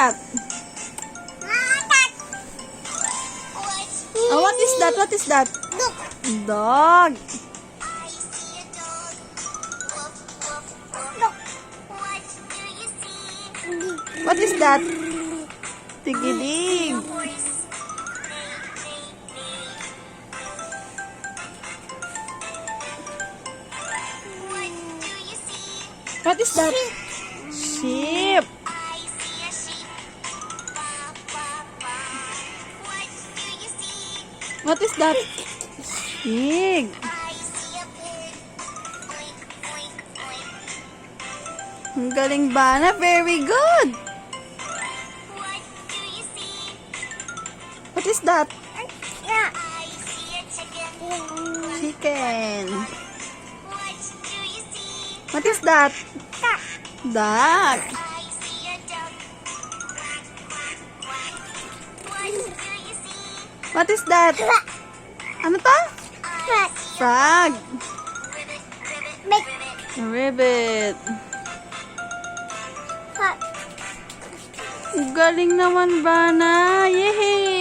that? Oh, what is that? What is that? Dog. What is that? Tigidig. What is that? Sheep. What is that? Pig. Ang galing ba na? Very good. What is that? Chicken. What is that? Duck. What is that? Ano to? Frog. Rabbit. Galing naman ba na? Yehey!